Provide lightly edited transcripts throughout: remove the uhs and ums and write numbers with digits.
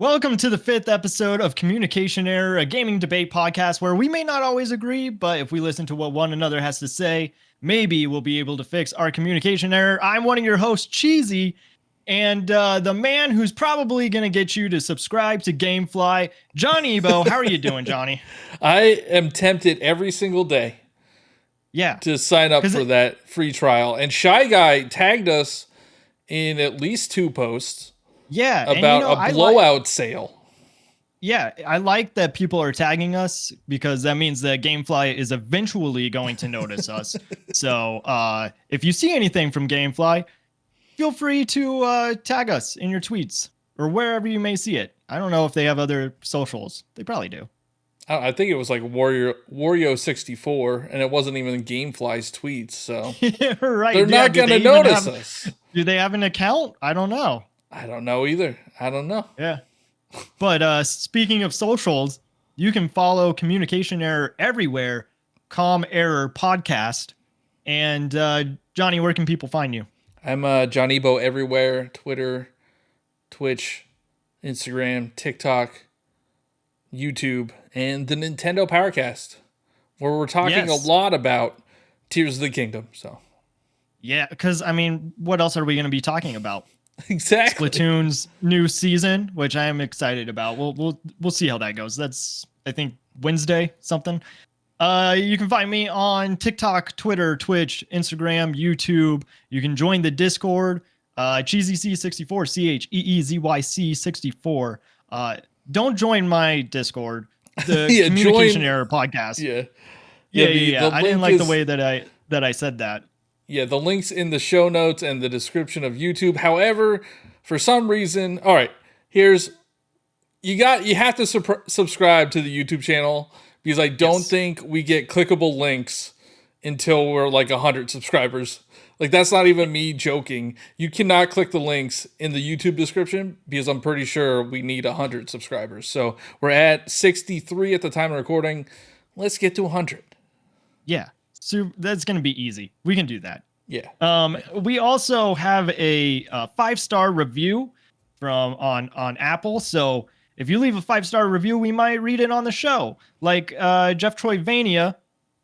Welcome to the fifth episode of Communication Error, a gaming debate podcast where we may not always agree, but if we listen to what one another has to say, maybe we'll be able to fix our communication error. I'm one of your hosts, Cheesy, and the man who's probably going to get you to subscribe to Gamefly, Johnny Ebo. How are you doing, Johnny? I am tempted every single day to sign up for that free trial. And Shy Guy tagged us in at least 2 posts about a blowout sale. Yeah, I like that people are tagging us because that means that Gamefly is eventually going to notice us. So if you see anything from Gamefly, feel free to tag us in your tweets or wherever you may see it. I don't know if they have other socials. They probably do. I think it was like Wario64, and it wasn't even Gamefly's tweets. So right. They're not going to notice us. Do they have an account? I don't know. I don't know either. I don't know. Yeah. But speaking of socials, you can follow Communication Error everywhere, Com Error Podcast. And Johnny, where can people find you? I'm John Ebo everywhere. Twitter, Twitch, Instagram, TikTok, YouTube, and the Nintendo Powercast, where we're talking a lot about Tears of the Kingdom. So, yeah, because I mean, what else are we going to be talking about? Exactly. Splatoon's new season, which I am excited about. We'll see how that goes. That's, I think, Wednesday something. You can find me on TikTok, Twitter, Twitch, Instagram, YouTube. You can join the Discord, CheezyC64, CheezyC64. Don't join my Discord, the Communication Error Podcast. Yeah. I didn't like the way that I said that. Yeah, the link's in the show notes and the description of YouTube. However, for some reason, all right, you have to subscribe to the YouTube channel because I don't think we get clickable links until we're like 100 subscribers. Like, that's not even me joking. You cannot click the links in the YouTube description because I'm pretty sure we need 100 subscribers. So we're at 63 at the time of recording. Let's get to 100. Yeah. So that's going to be easy. We can do that. Yeah. We also have a 5-star review on Apple. So if you leave a 5-star review, we might read it on the show. Like Jeff Troyvania,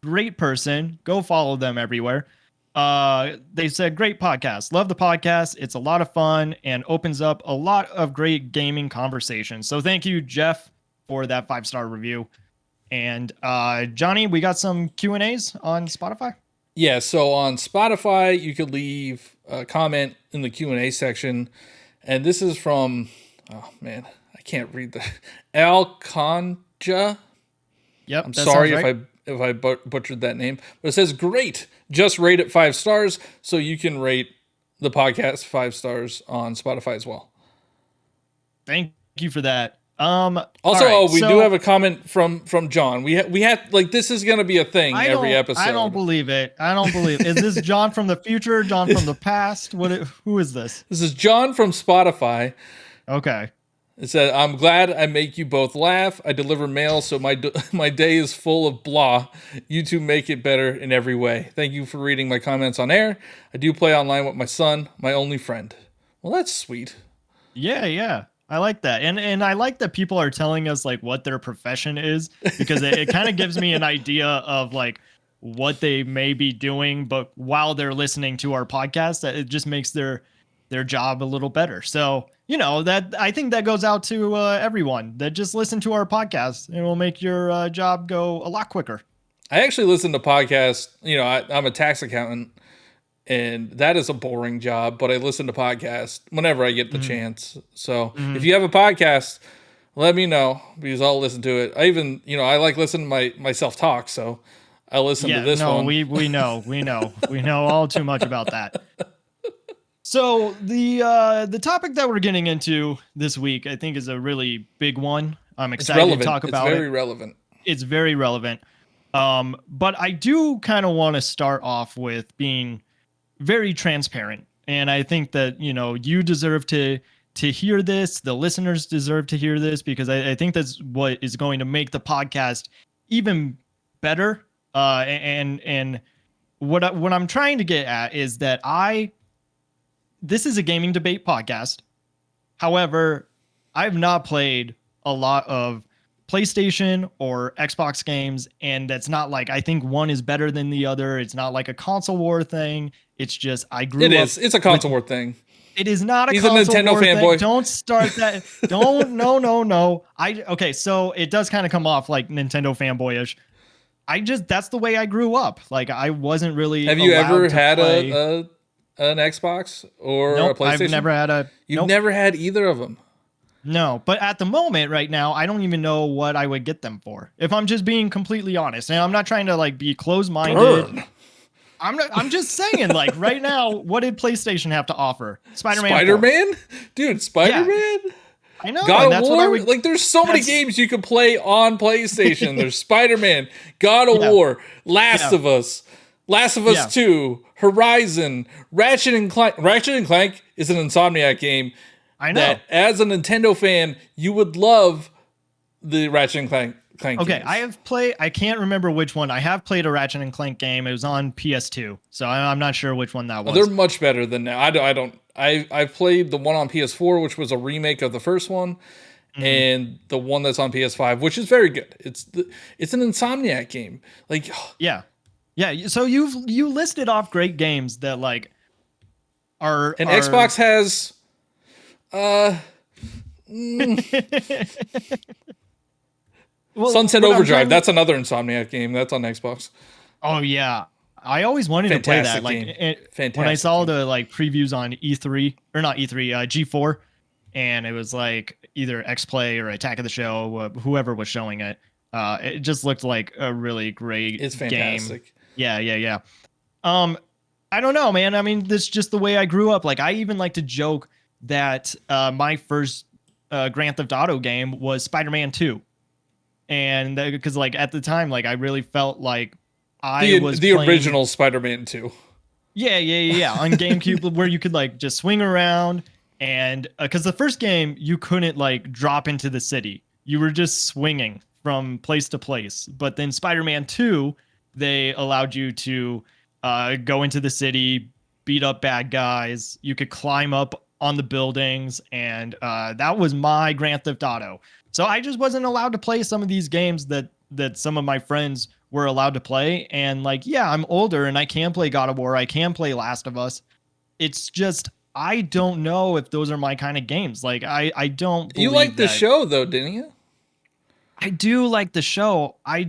great person. Go follow them everywhere. They said, great podcast. Love the podcast. It's a lot of fun and opens up a lot of great gaming conversations. So thank you, Jeff, for that 5-star review. And Johnny, we got some Q&As on Spotify. Yeah, so on Spotify, you could leave a comment in the Q&A section. And this is from, oh man, I can't read the Al Conja. Yep. I'm sorry if I butchered that name. But it says, great, just rate it 5 stars so you can rate the podcast 5 stars on Spotify as well. Thank you for that. Also, we do have a comment from John. We had like, this is going to be a thing every episode. I don't believe it. Is this John from the future? John from the past? Who is this? This is John from Spotify. Okay. It said, I'm glad I make you both laugh. I deliver mail, so my day is full of blah. You two make it better in every way. Thank you for reading my comments on air. I do play online with my son, my only friend. Well, that's sweet. Yeah. I like that. And I like that people are telling us like what their profession is, because it kind of gives me an idea of like what they may be doing, but while they're listening to our podcast, that it just makes their job a little better. So, that I think that goes out to everyone that just listen to our podcast. It will make your job go a lot quicker. I actually listen to podcasts. I'm a tax accountant. And that is a boring job, but I listen to podcasts whenever I get the chance. So if you have a podcast, let me know because I'll listen to it. I even, I like listening to myself talk. So I listen to this one. We know all too much about that. So the topic that we're getting into this week, I think, is a really big one. I'm excited to talk about it. It's very relevant. It's very relevant. But I do kind of want to start off with being very transparent. And I think that, you deserve to hear this. The listeners deserve to hear this because I think that's what is going to make the podcast even better. And what I'm trying to get at is that this is a gaming debate podcast. However, I've not played a lot of PlayStation or Xbox games, and that's not like I think one is better than the other. It's not like a console war thing. It's just I It grew up is. It's a with. console war thing. It is not a He's a console Nintendo war thing. fanboy. Don't start that. Don't. No. No. No. Okay. So it does kind of come off like Nintendo fanboyish. That's the way I grew up. Like I wasn't really. Have you ever allowed to had play. an Xbox or a Nope. PlayStation? I've never had a. You've Nope. never had either of them. No, but at the moment right now, I don't even know what I would get them for. If I'm just being completely honest, and I'm not trying to like be closed-minded. Burn. I'm just saying, like right now, what did PlayStation have to offer? Spider-Man. 4. Spider-Man? Dude, Spider-Man? I know. God and of that's War? what I would, Like there's so many games you could play on PlayStation. There's Spider-Man, God of Yeah. War, Last of Us 2, Horizon, Ratchet and Clank. Ratchet and Clank is an Insomniac game. I know. That as a Nintendo fan, you would love the Ratchet and Clank Okay, games. I can't remember which one. I have played a Ratchet and Clank game. It was on PS2, so I'm not sure which one that was. They're much better than now. I played the one on PS4, which was a remake of the first one, and the one that's on PS5, which is very good. It's an Insomniac game. Like Yeah. So you listed off great games that like are Xbox has Well, Sunset what I'm Overdrive. trying- That's another Insomniac game. That's on Xbox. Oh yeah, I always wanted to play that. Fantastic Like game. when I Fantastic saw game. the like previews on E3 or not E3, G4, and it was like either X Play or Attack of the Show, whoever was showing it. It just looked like a really great It's game. fantastic. Yeah. I don't know, man. I mean, this is just the way I grew up. Like I even like to joke that my first Grand Theft Auto game was Spider-Man 2. And because like at the time, like I really felt like I was The playing, original Spider-Man 2. yeah, on GameCube where you could like just swing around and because the first game you couldn't like drop into the city, you were just swinging from place to place. But then Spider-Man 2, they allowed you to go into the city, beat up bad guys. You could climb up on the buildings, and that was my Grand Theft Auto. So I just wasn't allowed to play some of these games that some of my friends were allowed to play. And like, yeah, I'm older and I can play God of War. I can play Last of Us. It's just, I don't know if those are my kind of games. Like, I don't believe You liked the that. show though, didn't you? I do like the show. I'm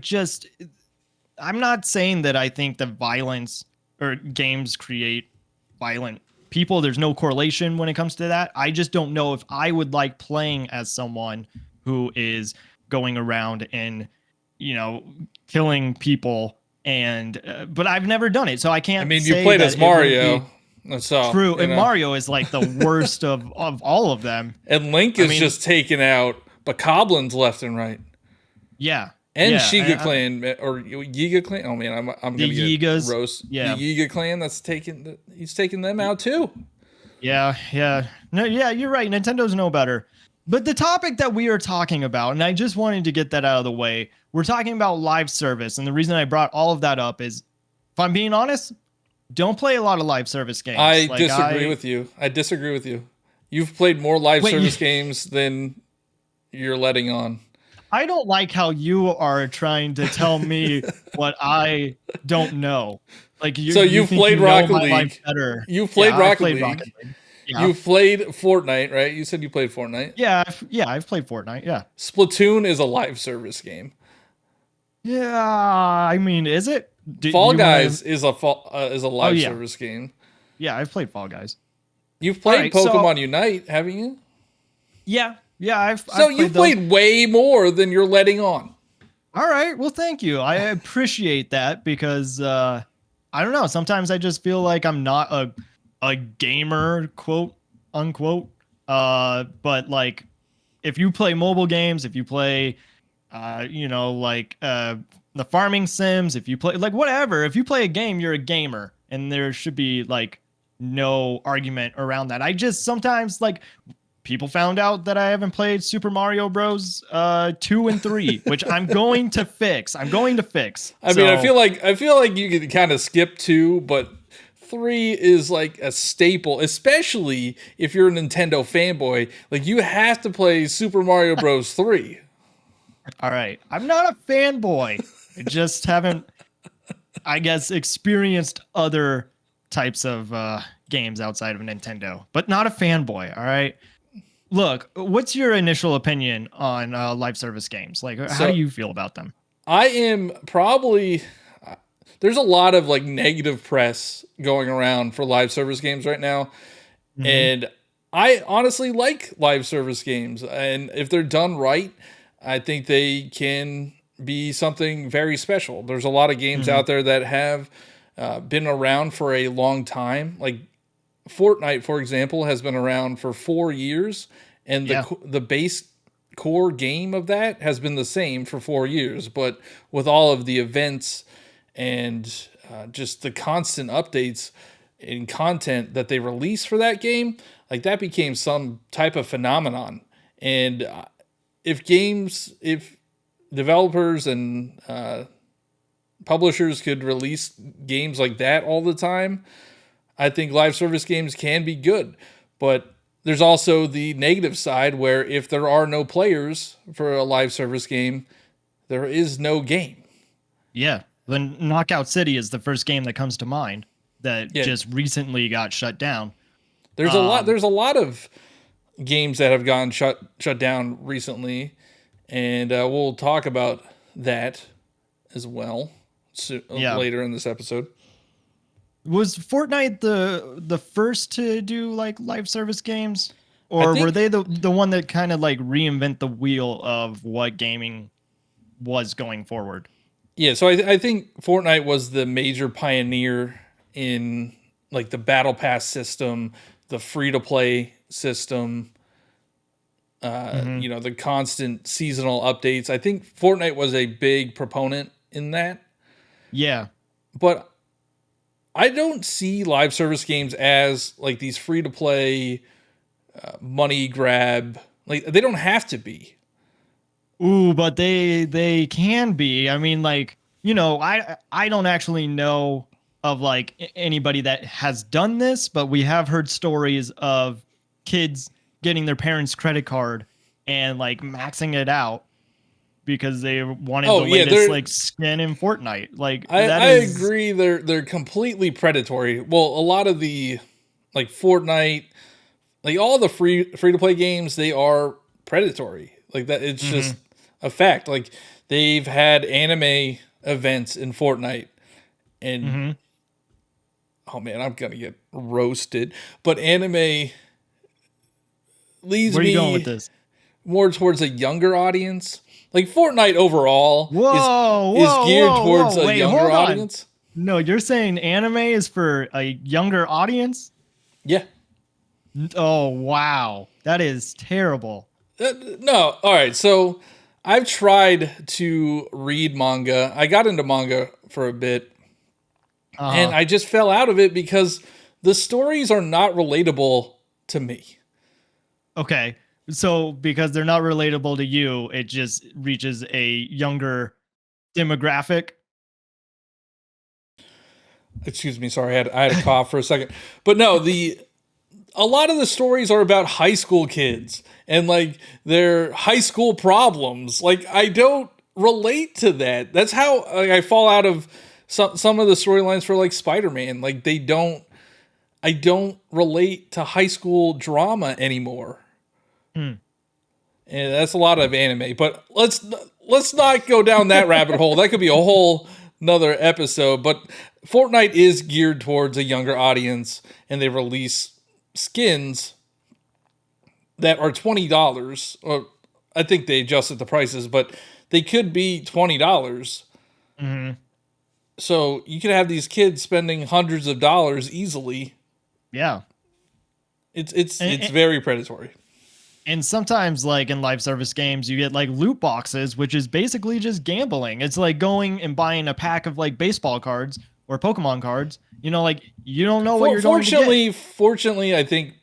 not saying that I think that violence or games create violent people. There's no correlation when it comes to that. I just don't know if I would like playing as someone who is going around and, killing people. And, but I've never done it. So I can't. I mean, say you played that as it wouldn't Mario. be That's all. True. you And know. Mario is like the worst of all of them. And Link is just taking out bokoblins left and right. Yeah. And yeah. Shiga Clan or Yiga Clan. Oh man, I'm gonna The get Yigas. roast. Yeah. The Yiga Clan. He's taking them out too. Yeah. No, yeah, you're right. Nintendo's no better. But the topic that we are talking about, and I just wanted to get that out of the way, we're talking about live service. And the reason I brought all of that up is, if I'm being honest, don't play a lot of live service games. I disagree with you. You've played more live service games than you're letting on. I don't like how you are trying to tell me what I don't know. Like you've played Rocket League. Better. You've played Rocket played League. Rocket League. Yeah. You've played Fortnite, right? You said you played Fortnite. Yeah, I've played Fortnite. Yeah. Splatoon is a live service game. Yeah, I mean, is it? Fall Guys is a live yeah. service game. Yeah, I've played Fall Guys. You've played Alright, Pokemon Unite, haven't you? Yeah, I've You've played way more than you're letting on. All right, well, thank you. I appreciate that because I don't know. Sometimes I just feel like I'm not a gamer, quote unquote. But like, if you play mobile games, if you play, the farming sims, if you play like whatever, if you play a game, you're a gamer, and there should be like no argument around that. I just sometimes like people found out that I haven't played Super Mario Bros. 2 and 3, which I'm going to fix. I mean, I feel like you could kind of skip 2, but 3 is like a staple, especially if you're a Nintendo fanboy. Like, you have to play Super Mario Bros. 3. All right. I'm not a fanboy. I just haven't, I guess, experienced other types of games outside of Nintendo, but not a fanboy. All right. Look, what's your initial opinion on live service games? Like, how do So you feel about them? I am probably there's a lot of like negative press going around for live service games right now. Hmm. And I honestly like live service games. And if they're done right, I think they can be something very special. There's a lot of games Hmm. out there that have been around for a long time. Like Fortnite, for example, has been around for 4 years, and Yeah. the base core game of that has been the same for 4 years. But with all of the events and just the constant updates in content that they release for that game, like that became some type of phenomenon. And if developers and publishers could release games like that all the time, I think live service games can be good. But there's also the negative side where if there are no players for a live service game, there is no game. Yeah. Then Knockout City is the first game that comes to mind that Yeah, just recently got shut down. there's a lot. Um, There's a lot of games that have gone shut down recently, and we'll talk about that as well yeah. later in this episode. Was Fortnite the first to do like live service games? I Or were think they the one that kind of like reinvent the wheel of what gaming was going forward? Yeah, so I think Fortnite was the major pioneer in like the battle pass system, the free to play system, Hmm. the constant seasonal updates. I think Fortnite was a big proponent in that, Yeah. but I don't see live service games as like these free to play money grab. Like, they don't have to be. Ooh, but they can be. I mean, like, I don't actually know of like anybody that has done this, but we have heard stories of kids getting their parents' credit card and like maxing it out because they wanted Oh the yeah, latest like skin in Fortnite. Like that I is agree. They're completely predatory. Well, a lot of the like Fortnite, like all the free to play games, they are predatory. Like that, it's just mhm. a fact. Like, they've had anime events in Fortnite, and Mhm. oh man, I'm gonna get roasted. But anime leads Where are you going with me this? more towards a younger audience. Like, Fortnite overall Whoa, is whoa, geared whoa, towards whoa. a Wait, younger hold on. audience. No, you're saying anime is for a younger audience? Yeah. Oh, wow. That is terrible. No, all right. So I've tried to read manga. I got into manga for a bit, and Uh-huh. I just fell out of it because the stories are not relatable to me. Okay. So because they're not relatable to you, it just reaches a younger demographic. Excuse me, sorry, I had a cough for a second. But no, the a lot of the stories are about high school kids and like their high school problems. Like, I don't relate to that. That's how, like, I fall out of some of the storylines for like Spider-Man. Like, I don't relate to high school drama anymore. Hmm. And that's a lot of anime. But let's not go down that rabbit hole. That could be a whole another episode. But Fortnite is geared towards a younger audience, and they release skins that are $20. Or I think they adjusted the prices, but they could be $20. Hmm. So you could have these kids spending hundreds of dollars easily. Yeah. It's And, very predatory. and sometimes like in live service games, you get like loot boxes, which is basically just gambling. It's like going and buying a pack of like baseball cards or Pokemon cards. Like you don't know what you're going to get. Fortunately, I think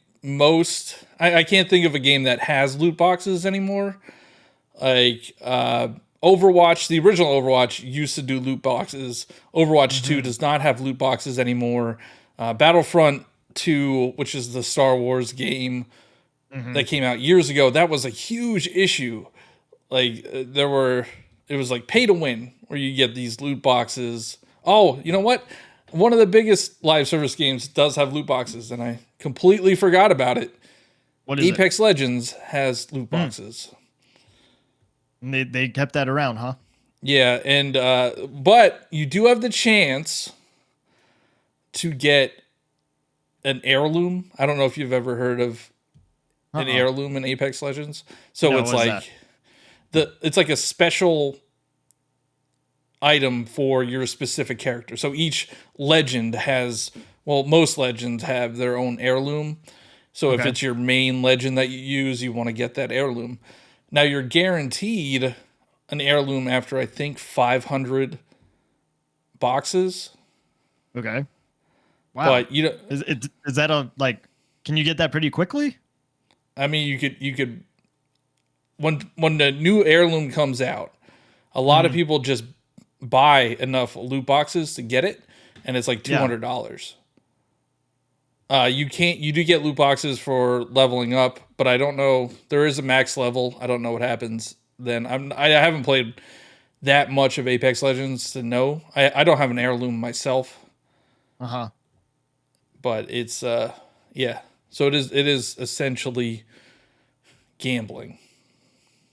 I can't think of a game that has loot boxes anymore. Like Overwatch, the original Overwatch used to do loot boxes. Overwatch 2 Hmm. does not have loot boxes anymore. Battlefront 2, which is the Star Wars game that came out years ago, that was a huge issue. Like it was like pay to win, where you get these loot boxes. Oh, you know what? One of the biggest live service games does have loot boxes, and I completely forgot about it. What is Apex Legends has loot boxes. They kept that around, huh? Yeah, and but you do have the chance to get an heirloom. I don't know if you've ever heard of an heirloom in Apex Legends. So No, it's what is like that? it's like a special item for your specific character. So each legend has, well, most legends have their own heirloom. So if Okay. it's your main legend that you use, you want to get that heirloom. Now you're guaranteed an heirloom after I think 500 boxes. Okay. Wow. But you know, Is that a like? Can you get that pretty quickly? I mean, you could when the new heirloom comes out, a lot of people just buy enough loot boxes to get it, and it's like $200. You do get loot boxes for leveling up, but I don't know. There is a max level. I don't know what happens then. I haven't played that much of Apex Legends to know. I don't have an heirloom myself, but it's yeah. So it is essentially gambling.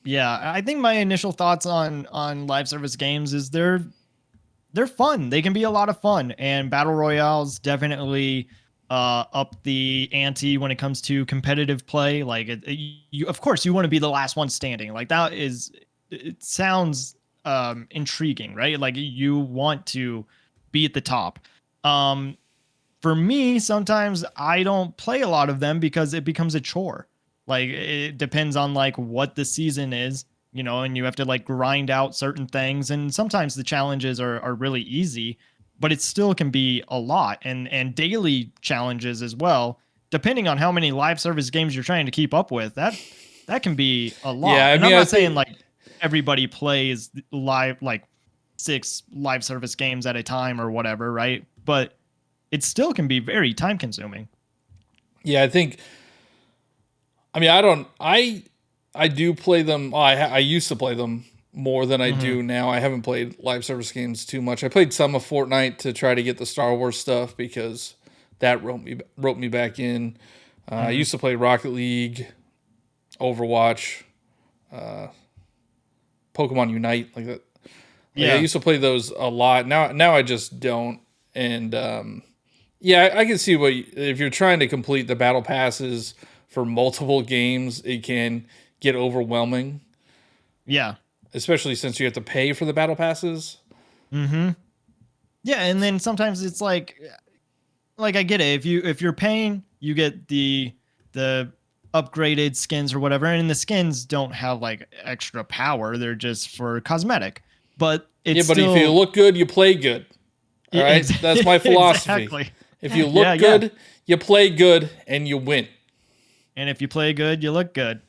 Yeah, I think my initial thoughts on live service games is they're fun. They can be a lot of fun, and battle royales definitely up the ante when it comes to competitive play. Like, you, of course, you want to be the last one standing. Like that is, it sounds intriguing, right? Like you want to be at the top. For me, sometimes I don't play a lot of them because it becomes a chore. Like it depends on like what the season is, you know, and you have to like grind out certain things. And sometimes the challenges are really easy, but it still can be a lot, and daily challenges as well. Depending on how many live service games you're trying to keep up with, that can be a lot. Yeah, I And mean, I'm I not saying think like everybody plays live like 6 live service games at a time or whatever, right? But it still can be very time consuming. yeah, I think. I mean, I don't. I do play them. I used to play them more than I do now. I haven't played live service games too much. I played some of Fortnite to try to get the Star Wars stuff because that wrote me back in. I used to play Rocket League, Overwatch, Pokemon Unite, like that. Like, I used to play those a lot. Now I just don't. And yeah, I can see if you're trying to complete the battle passes for multiple games, it can get overwhelming. Yeah. Especially since you have to pay for the battle passes. Yeah, and then sometimes it's like I get it. If you're paying, you get the upgraded skins or whatever, and the skins don't have like extra power. They're just for cosmetic. But it's but if you look good, you play good. All right? That's my philosophy. Exactly. If you look good, you play good and you win. And if you play good, you look good.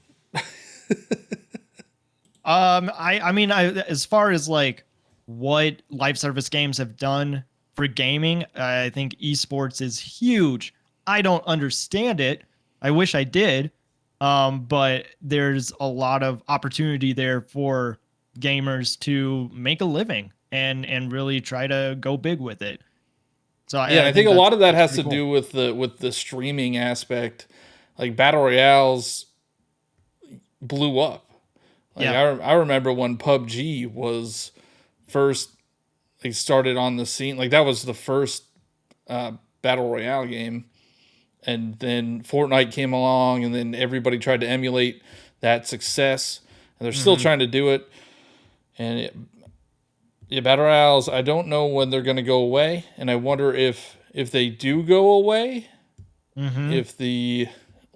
I mean, as far as like what live service games have done for gaming, I think esports is huge. I don't understand it. I wish I did. But there's a lot of opportunity there for gamers to make a living and really try to go big with it. So I think a lot of that has to do with the streaming aspect. Like battle royales blew up. Like I remember when PUBG was first started on the scene. Like that was the first battle royale game, and then Fortnite came along, and then everybody tried to emulate that success, and they're still trying to do it. And battle royales, I don't know when they're going to go away, and I wonder if they do go away, if the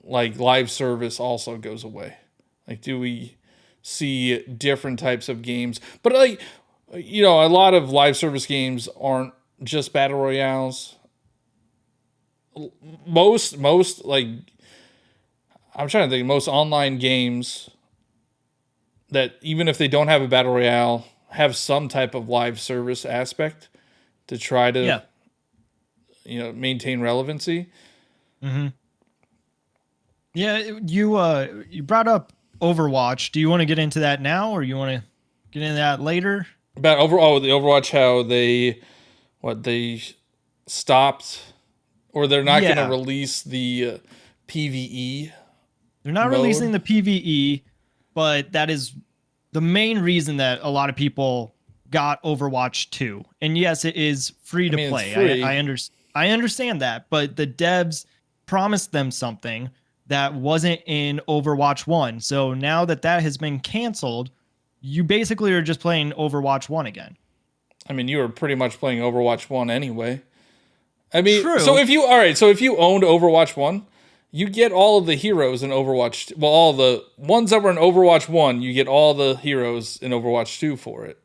like live service also goes away. Like, do we see different types of games? But like, you know, a lot of live service games aren't just battle royales. Most like, I'm trying to think, most online games that even if they don't have a battle royale, have some type of live service aspect to try to maintain relevancy. Hmm. Yeah, you brought up Overwatch. Do you want to get into that now, or you want to get into that later? About overall with the Overwatch, how they stopped, or they're not going to Yeah, release the PVE they're not mode. releasing the PvE, but that is the main reason that a lot of people got Overwatch 2. And yes, it is free I to mean, it's play. free. I understand that, but the devs promised them something that wasn't in Overwatch 1. So now that that has been canceled, you basically are just playing Overwatch 1 again. I mean, you were pretty much playing Overwatch 1 anyway. I mean, so True. if you all right, so if you owned Overwatch 1, you get all of the heroes in Overwatch. Well, all the ones that were in Overwatch 1, you get all the heroes in Overwatch 2 for it.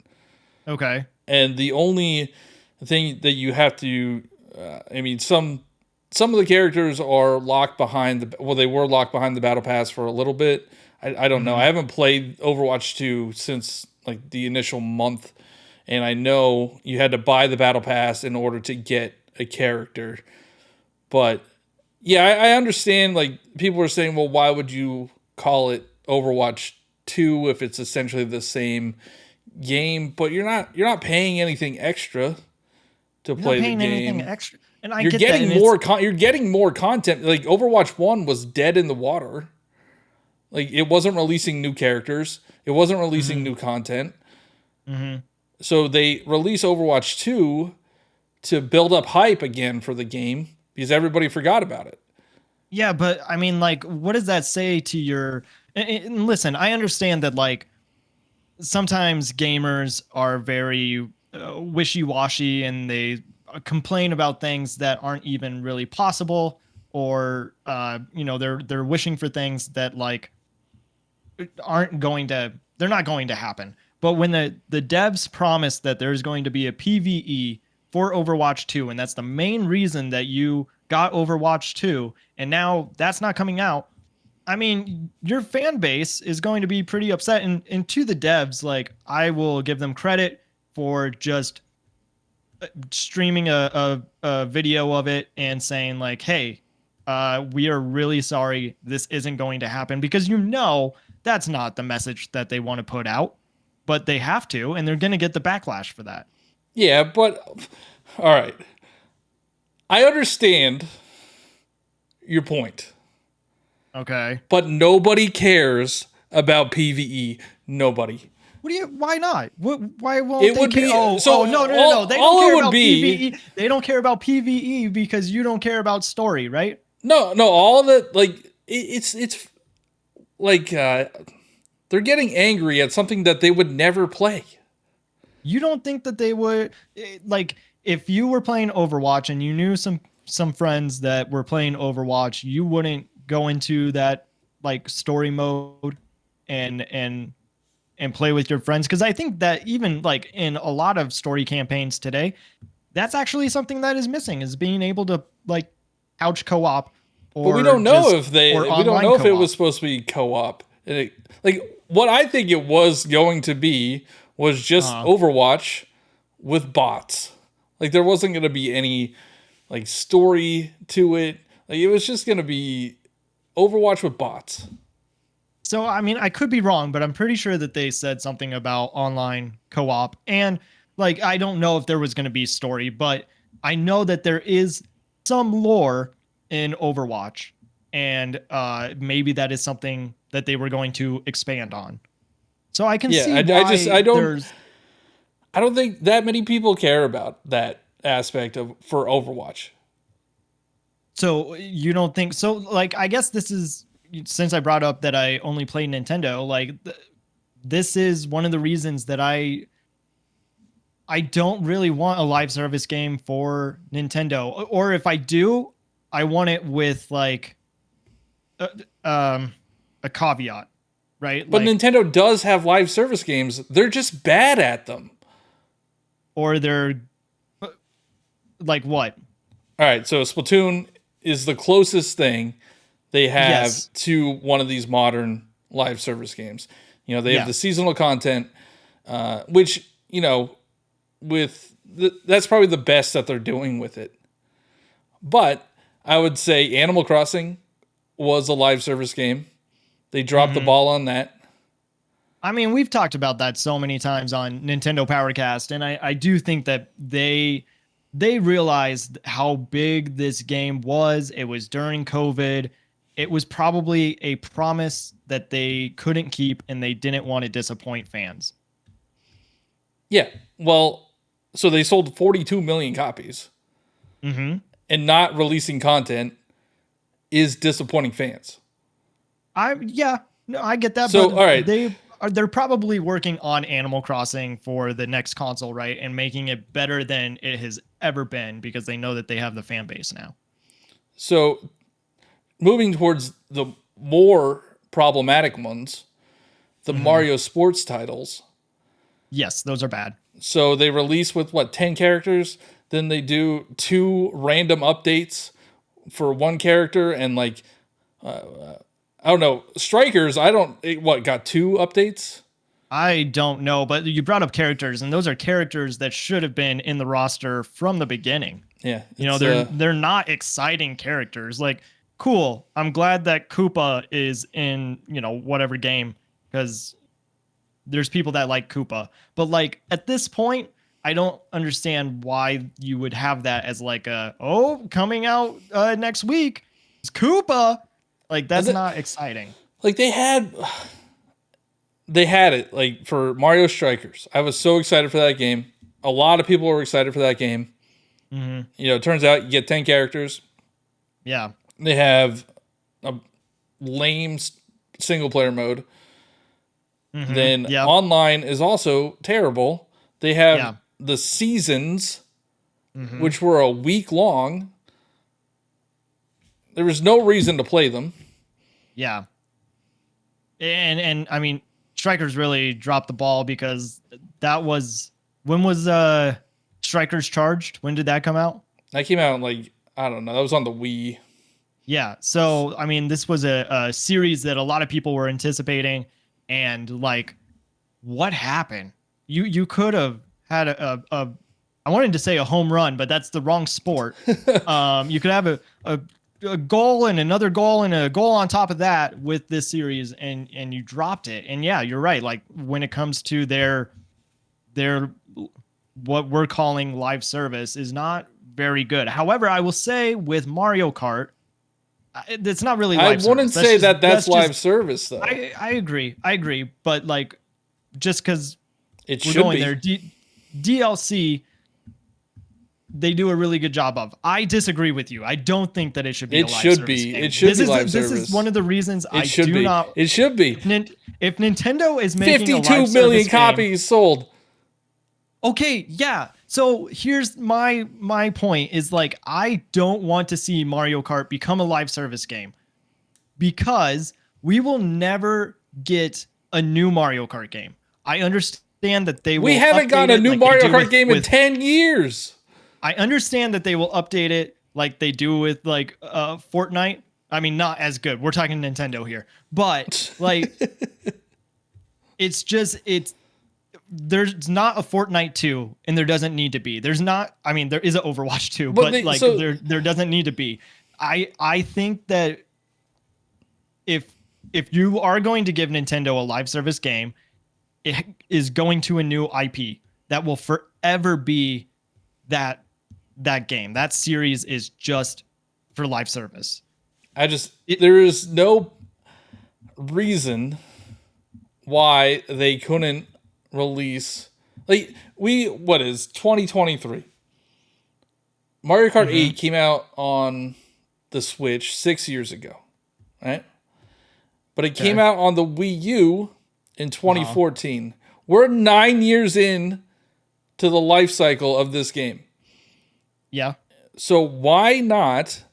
Okay. And the only thing that you have to I mean, some of the characters are locked behind they were locked behind the battle pass for a little bit. I don't know. Hmm. I haven't played Overwatch 2 since like the initial month, and I know you had to buy the battle pass in order to get a character. But yeah, I understand like people are saying, well, why would you call it Overwatch 2 if it's essentially the same game? But you're not paying anything extra to You're not play the paying anything game. extra. And I You're get that. getting And it's, more content. Like Overwatch 1 was dead in the water. Like it wasn't releasing new characters. It wasn't releasing hmm new content. hmm So they release Overwatch 2 to build up hype again for the game because everybody forgot about it. Yeah, but I mean, like, what does that say to your? And listen, I understand that like sometimes gamers are very wishy-washy and they complain about things that aren't even really possible, or they're wishing for things that like aren't going to they're not going to happen. But when the devs promise that there's going to be a PvE for Overwatch 2, and that's the main reason that you got Overwatch 2, and now that's not coming out, I mean, your fan base is going to be pretty upset. And to the devs, like, I will give them credit for just streaming a video of it and saying, like, hey, we are really sorry this isn't going to happen, because that's not the message that they want to put out, but they have to, and they're going to get the backlash for that. Yeah, but all right. I understand your point, Okay. but nobody cares about PvE. Nobody. Why not? Why won't It they would care? be Oh, no, no, no, no. They don't all it care would about be PvE. They don't care about PvE because you don't care about story, right? no all that like it's like they're getting angry at something that they would never play. You don't think that they would, like, if you were playing Overwatch and you knew some friends that were playing Overwatch, you wouldn't go into that like story mode and and and play with your friends, because I think that even like in a lot of story campaigns today, that's actually something that is missing, is being able to like couch co-op But we or don't know just if or we don't online know if it was co-op. supposed to be co-op. And like what I think it was going to be was just Uh, Overwatch with bots. Like there wasn't going to be any like story to it. Like it was just going to be Overwatch with bots. So, I mean, I could be wrong, but I'm pretty sure that they said something about online co-op. And like, I don't know if there was going to be story, but I know that there is some lore in Overwatch, and maybe that is something that they were going to expand on. So I can Yeah, see I just why there's. I don't think that many people care about that aspect of for Overwatch. So you don't think so? Like, I guess this is, since I brought up that I only play Nintendo. Like, this is one of the reasons that I don't really want a live service game for Nintendo. Or if I do, I want it with like uh, um a caveat, right? But Like, Nintendo does have live service games. They're just bad at them. or they're like what? All right, so Splatoon is the closest thing they have Yes. to one of these modern live service games. You know, they have Yeah. the seasonal content, which, that's probably the best that they're doing with it. But I would say Animal Crossing was a live service game. They dropped the ball on that. I mean, we've talked about that so many times on Nintendo Powercast, and I do think that they realized how big this game was. It was during COVID. It was probably a promise that they couldn't keep, and they didn't want to disappoint fans. Yeah. Well, so they sold 42 million copies. And not releasing content is disappointing fans. No, I get that. So, but all right. they're probably working on Animal Crossing for the next console, right? And making it better than it has ever been because they know that they have the fan base now. So, moving towards the more problematic ones, the Mario sports titles. Yes, those are bad. So they release with 10 characters, then they do 2 random updates for one character, and I don't know, Strikers, got 2 updates? I don't know, but you brought up characters, and those are characters that should have been in the roster from the beginning. Yeah. They're not exciting characters. Like, cool. I'm glad that Koopa is in, whatever game, because there's people that like Koopa. But like at this point, I don't understand why you would have that as like coming out next week. It's Koopa. Like that's not exciting. Like they had it like for Mario Strikers. I was so excited for that game. A lot of people were excited for that game. It turns out you get 10 characters. Yeah. They have a lame single player mode. Then online is also terrible. They have the seasons, which were a week long. There was no reason to play them. Yeah. And I mean, Strikers really dropped the ball because when was Strikers Charged? When did that come out? That came out I don't know. That was on the Wii. Yeah. So, I mean, this was a series that a lot of people were anticipating. And like, what happened? You could have had I wanted to say a home run, but that's the wrong sport. You could have a goal and another goal and a goal on top of that with this series, and you dropped it. And yeah, you're right. Like when it comes to their what we're calling live service is not very good. However, I will say with Mario Kart, it's not really live I wouldn't service. say that's live service, though. I agree. But like, just because it we're should going be. there, DLC, they do a really good job of. I disagree with you. I don't think that it should be a live service game. It should be live service. service. This is one of the reasons It should be. It should be. If Nintendo is making 52 million copies sold. Okay, yeah. So here's my point is like I don't want to see Mario Kart become a live service game because we will never get a new Mario Kart game. I understand that they will. We haven't gotten a new Mario Kart game in 10 years. I understand that they will update it like they do with like Fortnite. I mean, not as good. We're talking Nintendo here, but like there's not a Fortnite 2 and there doesn't need to be. There is a Overwatch 2, but there doesn't need to be. I think that if you are going to give Nintendo a live service game, it is going to a new IP that will forever be that game. That series is just for live service. There is no reason why they couldn't release what is 2023. Mario Kart 8 came out on the Switch 6 years ago, right? But it came out on the Wii U in 2014. We're 9 years in to the life cycle of this game. Yeah. So why not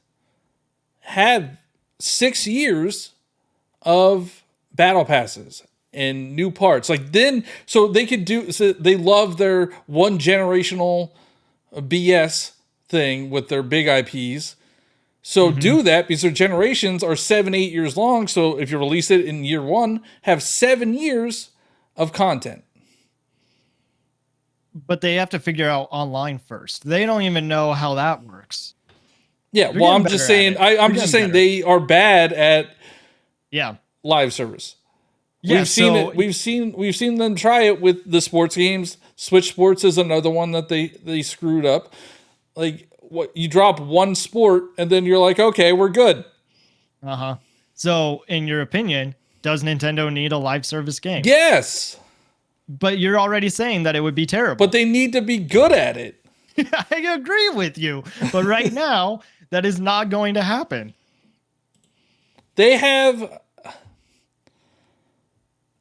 have 6 years of battle passes and new parts? So they could do. So they love their one generational BS thing with their big IPs. So do that because their generations are 7-8 years long. So if you release it in year 1, have 7 years of content. But they have to figure out online first. They don't even know how that works. Yeah, They're well, getting I'm just better at saying. it. I'm They're just getting saying better. they are bad at Yeah. live service. Yeah. We've seen So it. We've seen them try it with the sports games. Switch Sports is another one that they screwed up. Like what you drop one sport and then you're like, okay, we're good. uh-huh. So in your opinion, does Nintendo need a live service game? Yes, But you're already saying that it would be but terrible. they need to be good at it. I agree with you. But right now, that is not going to happen. They have.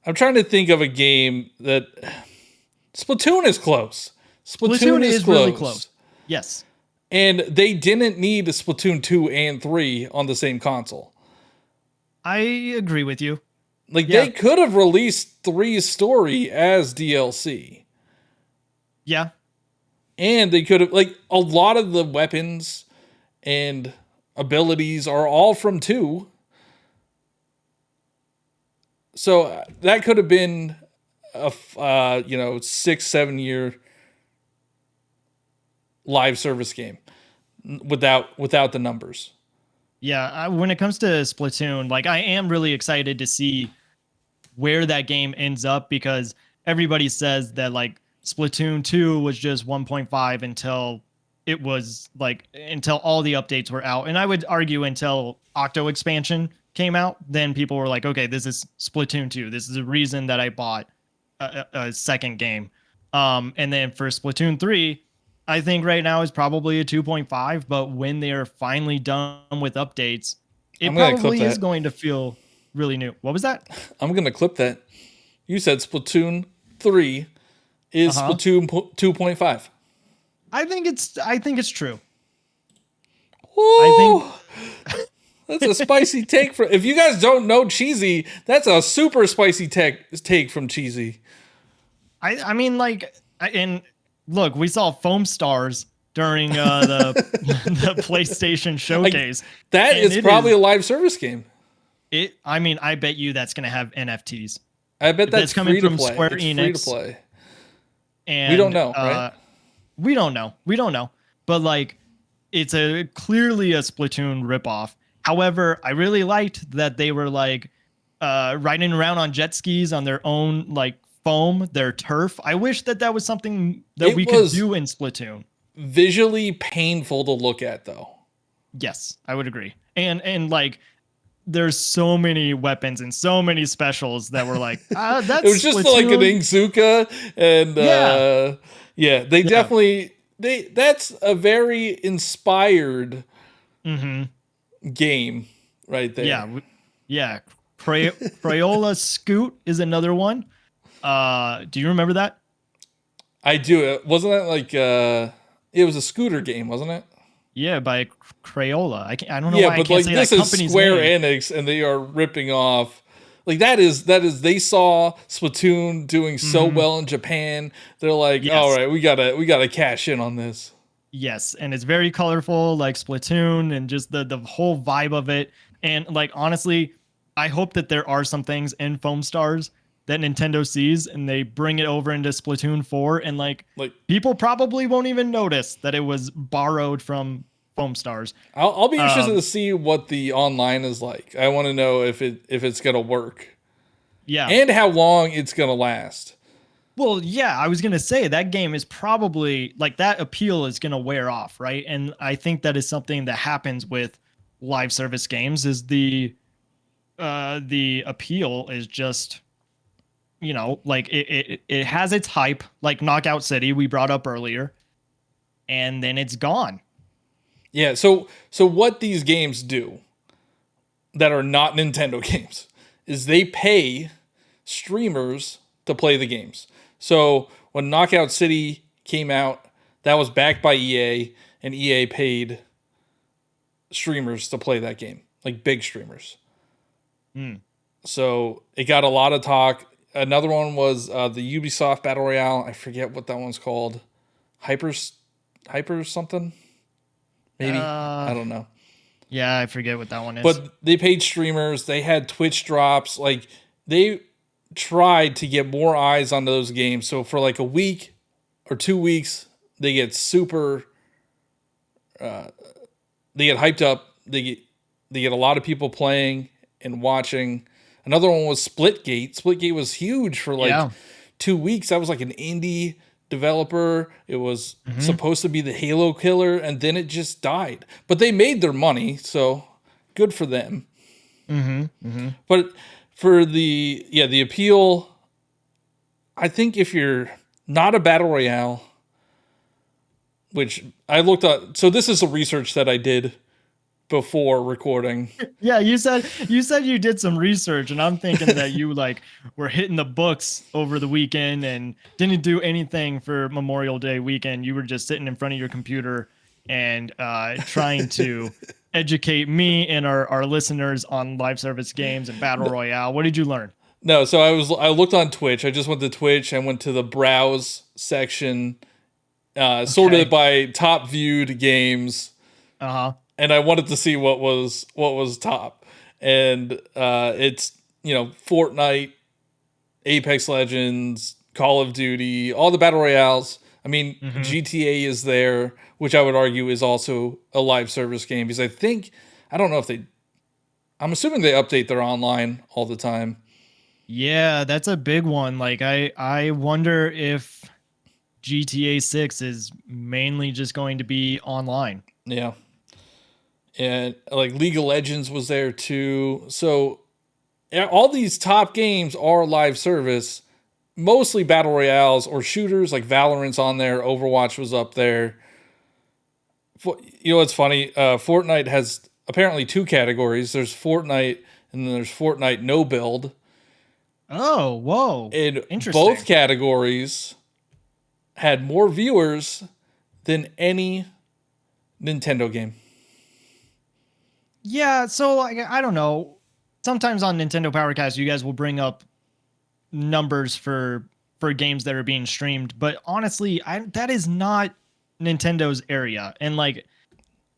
I'm trying to think of a game that Splatoon is close. Splatoon is really close. Yes. And they didn't need a Splatoon 2 and 3 on the same console. I agree with you. Like Yeah. they could have released 3's story as DLC. Yeah. And they could have like a lot of the weapons and abilities are all from 2. So that could have been a 6-7 year live service game without the numbers. Yeah. When it comes to Splatoon, like I am really excited to see where that game ends up because everybody says that like Splatoon 2 was just 1.5 until it was like until all the updates were out. And I would argue until Octo expansion came out, then people were like, okay, this is Splatoon 2. This is the reason that I bought a second game. And then for Splatoon 3, I think right now is probably a 2.5, but when they're finally done with updates, it probably is going to feel really new. What was that? I'm going to clip that. You said Splatoon 3 is Splatoon 2.5. I think it's true. Ooh, that's a spicy take from. If you guys don't know Cheesy, that's a super spicy take from Cheesy. I mean, like, and look, we saw Foam Stars during the the PlayStation showcase. That is probably a live service game. I mean, I bet you that's going to have NFTs. I bet that's coming free to from play. Square It's Enix. free to play. And we don't know, right? We don't know. But like, it's clearly a Splatoon ripoff. However, I really liked that they were like riding around on jet skis on their own like foam, their turf. I wish that was something that we could do in Splatoon. Visually painful to look at, though. Yes, I would agree. And like, there's so many weapons and so many specials that were like, that's it was just Splatoon. like an Inkzuka, and they definitely that's a very inspired game right there. Yeah. Crayola Scoot is another one. Do you remember that? I do. Wasn't that like it was a scooter game, wasn't it? Yeah, by Crayola. I don't know yeah, why but I can't like say this that is company's Square name. Enix, and they are ripping off. Like that is they saw Splatoon doing so well in Japan. They're like, Yes. all right, we gotta cash in on this. Yes, and it's very colorful, like Splatoon, and just the whole vibe of it. And like honestly, I hope that there are some things in Foam Stars that Nintendo sees and they bring it over into Splatoon 4, and like people probably won't even notice that it was borrowed from Foam Stars. I'll be interested to see what the online is like. I want to know if it's gonna work. Yeah. And how long it's gonna last. Well, yeah, I was gonna say that game is probably like that appeal is gonna wear off, right? And I think that is something that happens with live service games is the appeal is just, you know, like it has its hype, like Knockout City we brought up earlier, and then it's gone. Yeah, so what these games do that are not Nintendo games is they pay streamers to play the games. So when Knockout City came out, that was backed by EA, and EA paid streamers to play that game, like big streamers. So it got a lot of talk. Another one was the Ubisoft Battle Royale. I forget what that one's called. Hyper something? Maybe. I don't know. Yeah, I forget what that one is. But they paid streamers. They had Twitch drops. Like, they tried to get more eyes on those games. So for like a week or 2 weeks, they get super... they get hyped up. They get a lot of people playing and watching. Another one was Splitgate. Splitgate was huge for like Yeah. 2 weeks. That was like an indie developer. It was Mm-hmm. supposed to be the Halo killer, and then it just died. But they made their money, so good for them. Mm-hmm. Mm-hmm. But for the appeal, I think if you're not a battle royale, which I looked at, so this is the research that I did before recording. Yeah, you said you did some research, and I'm thinking that you like were hitting the books over the weekend and didn't do anything for Memorial Day weekend. You were just sitting in front of your computer and trying to educate me and our listeners on live service games and battle royale. What did you learn? No, so I looked on Twitch. I just went to Twitch. I went to the browse section, sorted Okay. by top viewed games, Uh-huh. and I wanted to see what was top. And it's Fortnite, Apex Legends, Call of Duty, all the battle royales. I mean, Mm-hmm. GTA is there, which I would argue is also a live service game because I don't know if I'm assuming they update their online all the time. Yeah, that's a big one. Like I wonder if GTA 6 is mainly just going to be online. Yeah. And like League of Legends was there too. So yeah, all these top games are live service, mostly battle royales or shooters like Valorant's on there. Overwatch was up there. You know what's funny? Fortnite has apparently two categories. There's Fortnite and then there's Fortnite no build. Oh, whoa. And Interesting. both categories had more viewers than any Nintendo game. Yeah, so like I don't know. Sometimes on Nintendo Powercast, you guys will bring up numbers for games that are being streamed, but honestly, that is not Nintendo's area. And like,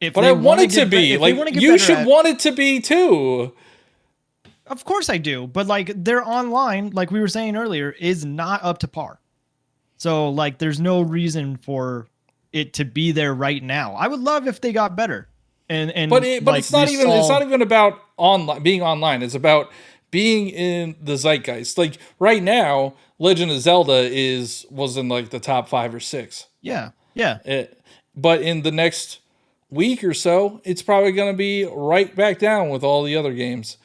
if But they I want want it to be. if they Like, want to get you better should at, want it to be too. of course I do, but like their online, like we were saying earlier, is not up to par. So like, there's no reason for it to be there right now. I would love if they got better. But Like it's we not saw. even about online being online. It's about being in the zeitgeist. Like right now, Legend of Zelda was in like the top 5 or 6. Yeah, yeah. But in the next week or so, it's probably going to be right back down with all the other games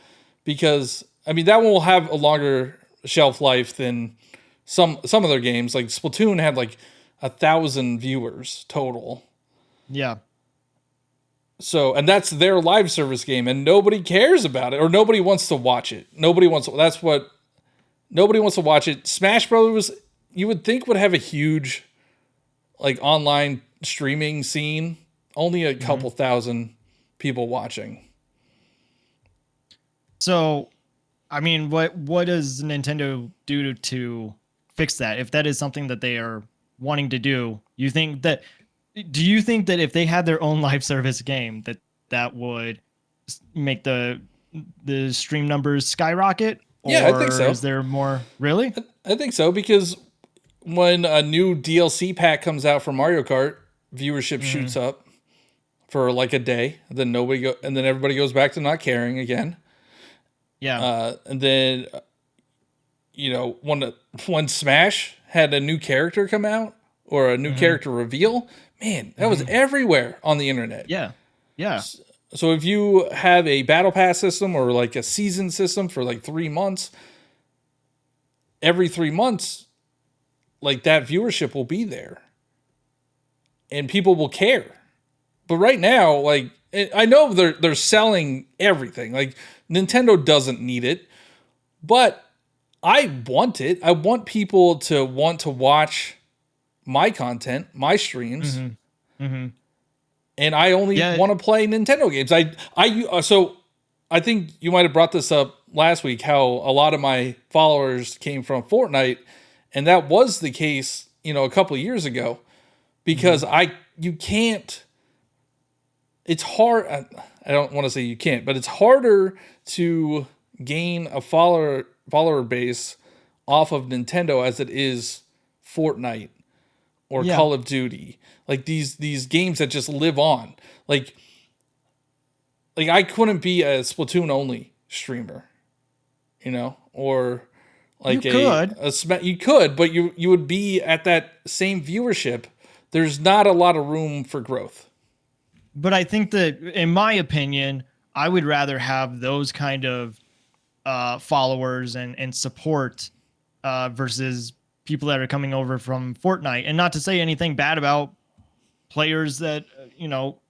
because I mean that one will have a longer shelf life than some of their games. Like Splatoon had like 1,000 viewers total. Yeah. So, and that's their live service game, and nobody cares about it, or nobody wants to watch it. Nobody wants to watch it. Smash Brothers, you would think would have a huge, like, online streaming scene. Only a couple thousand people watching. So, I mean, what does Nintendo do to fix that? If that is something that they are wanting to do, do you think that if they had their own live service game that would make the stream numbers skyrocket? Yeah, I think Or so. is there more? Really? I think so because when a new DLC pack comes out for Mario Kart, viewership shoots up for like a day. Then and then everybody goes back to not caring again. Yeah. And then when Smash had a new character come out or a new character reveal, man, that was everywhere on the internet. Yeah. Yeah. So if you have a battle pass system or like a season system for like 3 months, every 3 months, like that viewership will be there and people will care. But right now, like I know they're selling everything. Like Nintendo doesn't need it, but I want it. I want people to want to watch my content, my streams. And I only Yeah. want to play Nintendo games. So I think you might have brought this up last week how a lot of my followers came from Fortnite, and that was the case, a couple of years ago because you can't. It's hard. I don't want to say you can't, but it's harder to gain a follower base off of Nintendo as it is Fortnite or Yeah. Call of Duty. Like these games that just live on. Like like I couldn't be a Splatoon only streamer, or You like could, you could, but you would be at that same viewership. There's not a lot of room for growth. but I think that, in my opinion, I would rather have those kind of followers and support versus people that are coming over from Fortnite. And not to say anything bad about players that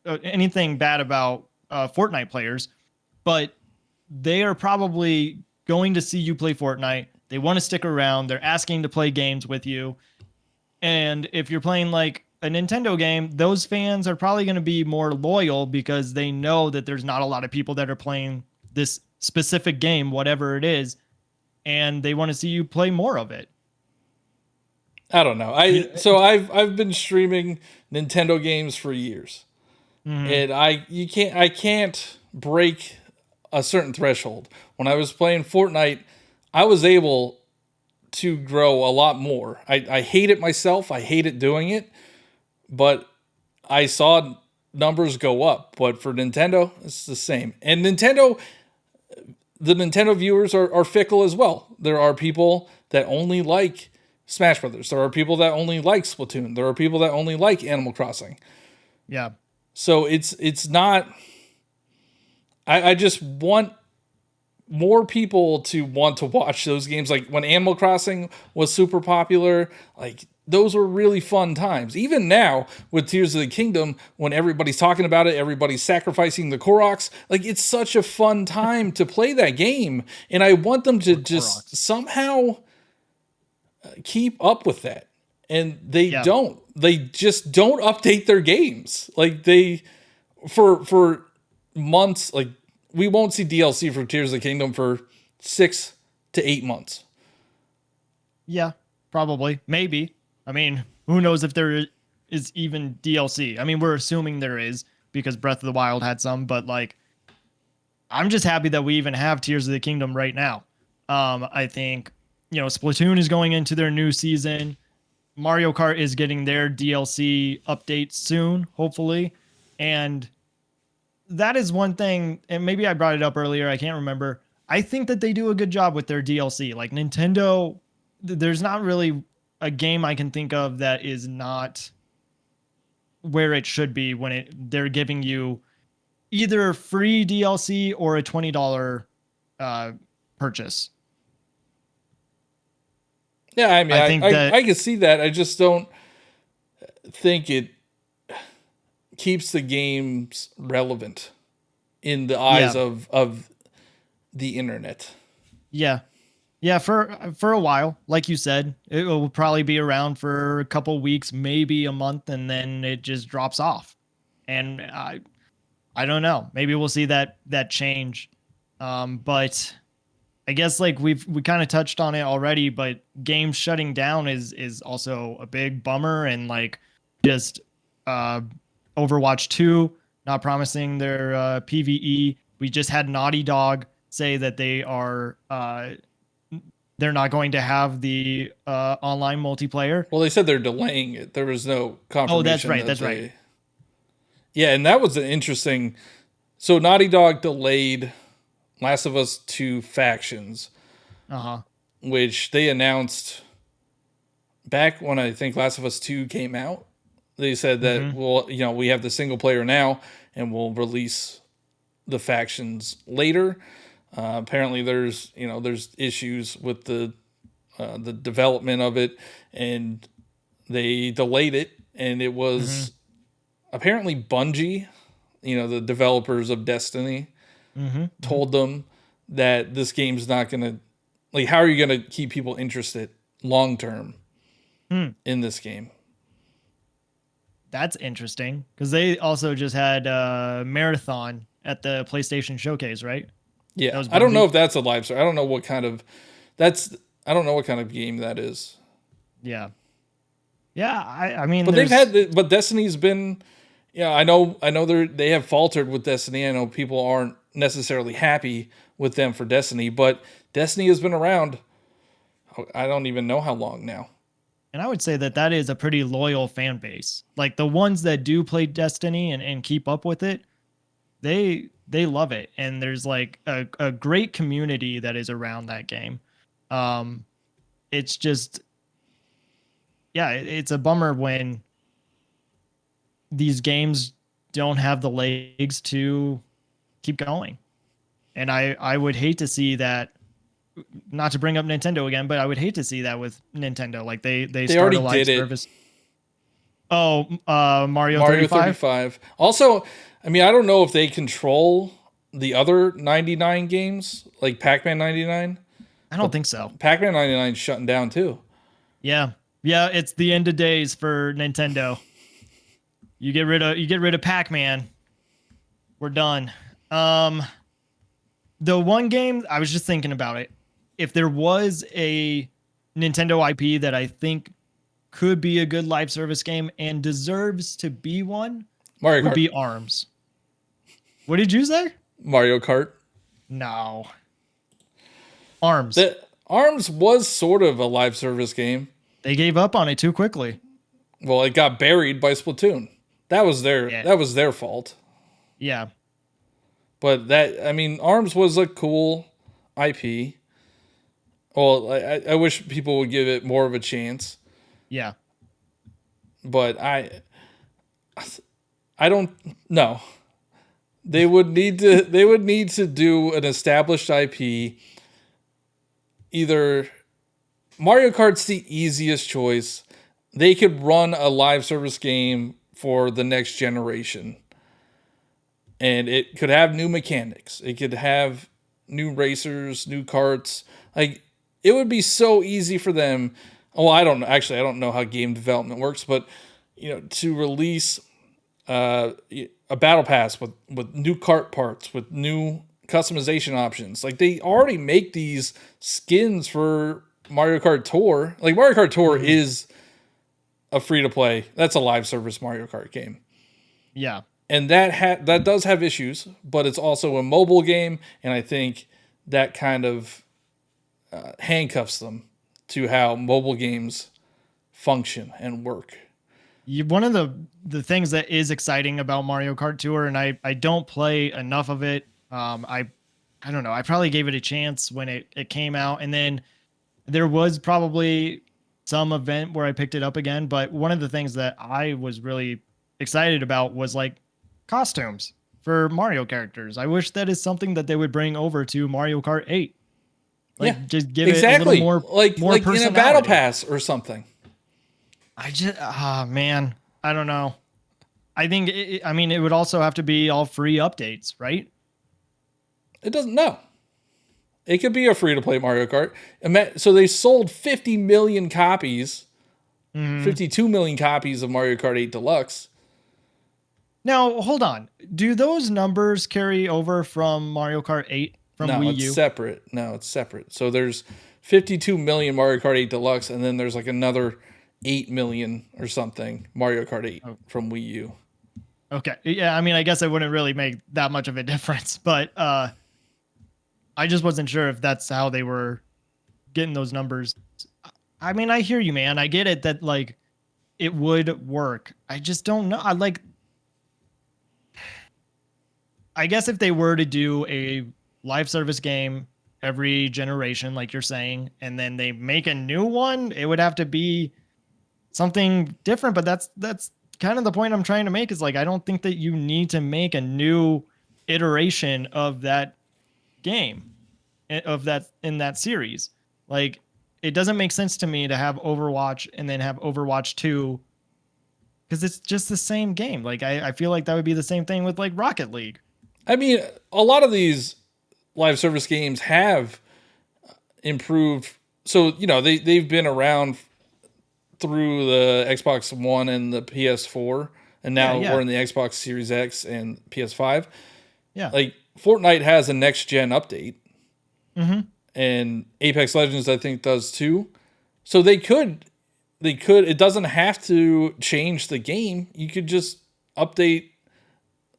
anything bad about Fortnite players, but they are probably going to see you play Fortnite. They want to stick around. They're asking to play games with you. And if you're playing like a Nintendo game, those fans are probably going to be more loyal because they know that there's not a lot of people that are playing this specific game, whatever it is, and they want to see you play more of it. I don't know. I've been streaming Nintendo games for years, Mhm. and I can't break a certain threshold. When I was playing Fortnite, I was able to grow a lot more. I hate it myself. I hate it doing it, but I saw numbers go up. But for Nintendo, it's the same. And the Nintendo viewers are fickle as well. There are people that only like Smash Brothers. There are people that only like Splatoon. There are people that only like Animal Crossing. Yeah. So it's not. I just want more people to want to watch those games. Like when Animal Crossing was super popular, like those were really fun times. Even now with Tears of the Kingdom, when everybody's talking about it, everybody's sacrificing the Koroks. Like it's such a fun time to play that game, and I want them to just Koroks. somehow keep up with that. And they Yeah. don't. They just don't update their games. Like they for months, like we won't see DLC for Tears of the Kingdom for 6 to 8 months. Yeah. Probably. Maybe. I mean, who knows if there is even DLC? I mean, we're assuming there is because Breath of the Wild had some, but like, I'm just happy that we even have Tears of the Kingdom right now. I think, Splatoon is going into their new season. Mario Kart is getting their DLC update soon, hopefully. And that is one thing, and maybe I brought it up earlier, I can't remember. I think that they do a good job with their DLC. Like Nintendo, there's not really a game I can think of that is not where it should be when they're giving you either free DLC or a $20 uh, purchase. Yeah, I mean, I think I that can see that. I just don't think it keeps the games relevant in the eyes yeah, of the internet. yeah, yeah. For a while, like you said, it will probably be around for a couple weeks, maybe a month, and then it just drops off. And I don't know. Maybe we'll see that change. But I guess like we kind of touched on it already, but games shutting down is also a big bummer, and like just uh Overwatch 2 not promising their PvE. We just had Naughty Dog say that they're not going to have the online multiplayer. Well, they said they're delaying it. There was no Oh, that's confirmation right. that That's right. they. Yeah, and that was an interesting. So Naughty Dog delayed Last of Us 2 factions, Uh-huh. which they announced back when I think Last of Us 2 came out. They said that, Mhm. well, we have the single player now and we'll release the factions later. Apparently there's issues with the development of it, and they delayed it, and it Mhm. was apparently Bungie, the developers of Destiny, Mhm. Mhm. told them that this game's not going to, like, how are you going to keep people interested long term Hmm. in this game? That's interesting because they also just had Marathon at the PlayStation Showcase, right? That Yeah, was I don't know Bungie. if that's a live service. I don't know what kind of that's. I don't know what kind of game that is. Yeah. Yeah. I mean, But they've there's. had, but Destiny's been. Yeah, I know they have faltered with Destiny. I know people aren't necessarily happy with them for Destiny, but Destiny has been around. I don't even know how long now. And I would say that is a pretty loyal fan base. Like the ones that do play Destiny and keep up with it, they love it, and there's like a great community that is around that game. It's just, yeah, it's a bummer when these games don't have the legs to keep going. And I would hate to see that, not to bring up Nintendo again, but I would hate to see that with Nintendo. Like they start already a live did it. service. Oh, Mario Mario 35? 35. Also, I mean, I don't know if they control the other 99 games, like Pac-Man 99. I don't think so. Pac-Man 99 is shutting down too. Yeah. Yeah, it's the end of days for Nintendo. You get rid of Pac-Man. We're done. The one game, I was just thinking about it. If there was a Nintendo IP that I think could be a good live service game and deserves to be one, Mario would Kart. be ARMS. What did you say? Mario Kart. No. ARMS. ARMS was sort of a live service game. They gave up on it too quickly. Well, it got buried by Splatoon. That was their fault. Yeah. But ARMS was a cool IP. Well, I wish people would give it more of a chance. Yeah. But I don't know. They would need to do an established IP. Either Mario Kart's the easiest choice. They could run a live service game for the next generation. And it could have new mechanics. It could have new racers, new karts. Like, it would be so easy for them. Well, I don't know how game development works, but to release a battle pass with new kart parts, with new customization options. Like, they already make these skins for Mario Kart Tour. Like, Mario Kart Tour is a free to play. That's a live service Mario Kart game. Yeah. And that does have issues, but it's also a mobile game, and I think that kind of handcuffs them to how mobile games function and work. One of the things that is exciting about Mario Kart Tour, and I don't play enough of it. I don't know. I probably gave it a chance when it came out, and then there was probably some event where I picked it up again. But one of the things that I was really excited about was like costumes for Mario characters. I wish that is something that they would bring over to Mario Kart 8. Like, just give it a little more like in a personality. battle pass or something. Man, I don't know. I think it would also have to be all free updates, right? It doesn't. No, it could be a free to play Mario Kart. So they sold 50 million copies, 52 million copies of Mario Kart 8 Deluxe. Now, hold on. Do those numbers carry over from Mario Kart 8 from Wii U? It's separate. So there's 52 million Mario Kart 8 Deluxe, and then there's like another 8 million or something Mario Kart 8 from Wii U. Okay. Yeah, I guess it wouldn't really make that much of a difference, but I just wasn't sure if that's how they were getting those numbers. I hear you, man. I get it that like it would work. I just don't know. I guess if they were to do a live service game every generation, like you're saying, and then they make a new one, it would have to be something different. But that's kind of the point I'm trying to make, is like, I don't think that you need to make a new iteration of that game, of that in that series. Like, it doesn't make sense to me to have Overwatch and then have Overwatch 2, because it's just the same game. Like, I feel like that would be the same thing with like Rocket League. I mean, a lot of these live service games have improved. So, they've been around through the Xbox One and the PS4, and now we're in the Xbox Series X and PS5. Yeah. Like, Fortnite has a next-gen update. Mm-hmm. And Apex Legends, I think, does too. So they could, it doesn't have to change the game. You could just update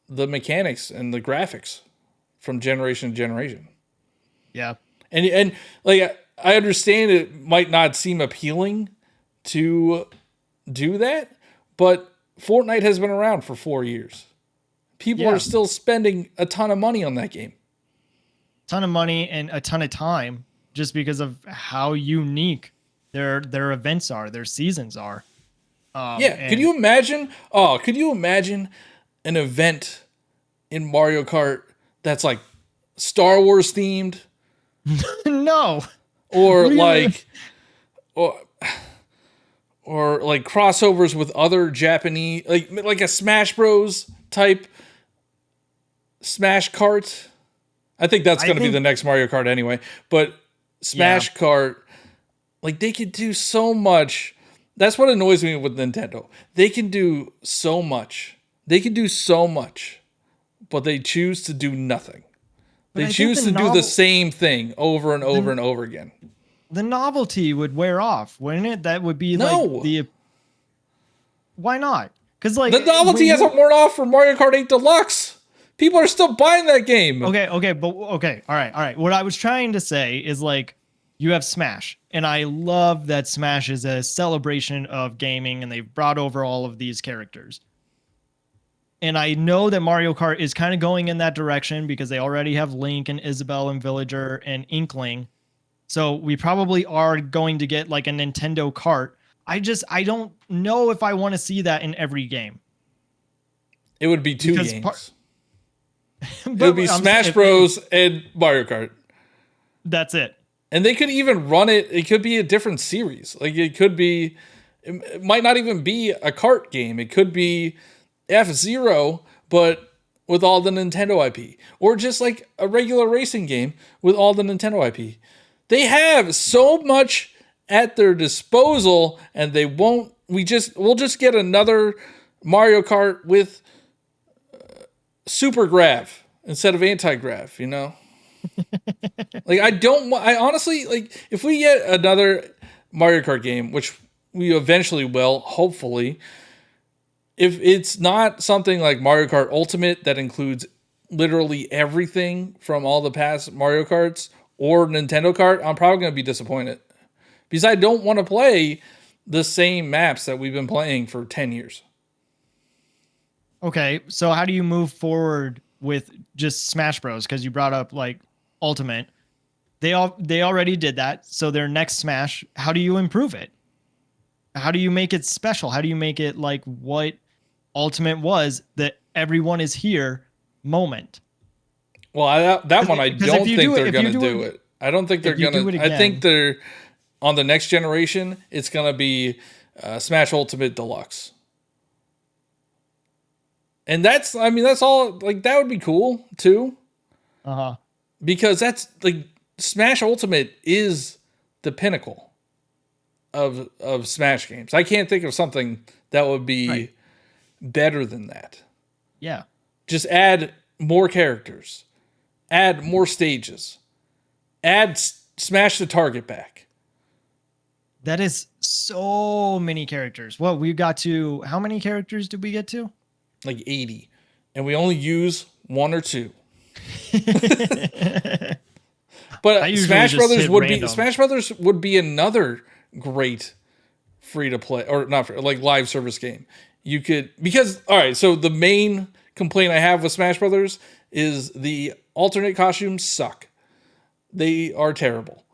the mechanics and the graphics from generation to generation. Yeah. And like, I understand it might not seem appealing to do that, but Fortnite has been around for 4 years. people Yeah. are still spending a ton of money on that game. Ton of money and a ton of time just because of how unique their events are, their seasons are. Yeah, could you imagine? Oh, could you imagine an event in Mario Kart that's like Star Wars themed, No. or What do you mean? like, or or like crossovers with other Japanese, like a Smash Bros type Smash Kart? I think that's I going to be think the next Mario Kart anyway. But Smash Kart, like they could do so much. That's what annoys me with Nintendo. They can do so much. They can do so much, but they choose to do nothing. but They I think choose to do the same thing over and over and over again. the novelty would wear off, wouldn't it? That would be like No. the why not? Because like The novelty hasn't worn off for Mario Kart 8 Deluxe. People are still buying that game. okay, all right. What I was trying to say is like you have Smash, and I love that Smash is a celebration of gaming, and they've brought over all of these characters. And I know that Mario Kart is kind of going in that direction because they already have Link and Isabelle and Villager and Inkling. So we probably are going to get like a Nintendo Kart. I don't know if I want to see that in every game. It would be two Because games. It would be Smash Bros. And Mario Kart. That's it. And they could even run it. It could be a different series. Like it might not even be a kart game. It could be F-Zero, but with all the Nintendo IP. Or just like a regular racing game with all the Nintendo IP. They have so much at their disposal, and they won't. We'll just get another Mario Kart with super grav instead of anti-grav, you know? Like I honestly, like, if we get another Mario Kart game, which we eventually will, hopefully, if it's not something like Mario Kart Ultimate that includes literally everything from all the past Mario Karts or Nintendo Kart, I'm probably going to be disappointed because I don't want to play the same maps that we've been playing for 10 years. Okay, so how do you move forward with just Smash Bros? Because you brought up like Ultimate. They already did that. So their next Smash, how do you improve it? How do you make it special? How do you make it like what Ultimate was, that everyone is here moment? Well, that one I don't think they're if going you to do do it- it. I don't think they're if you going do to. it I think again- they're on the next generation. It's going to be Smash Ultimate Deluxe. And that's all, like, that would be cool too. Uh-huh. Because that's like Smash Ultimate is the pinnacle of Smash games. I can't think of something that would be better than that. Yeah. Just add more characters, add more stages, add smash the target back. That is so many characters. Well, we got to, how many characters did we get to? Like 80. And we only use one or two. But Smash Brothers would be another great free to play, or not free, like live service game. You could, because all right, so the main complaint I have with Smash Brothers is the alternate costumes suck. They are terrible.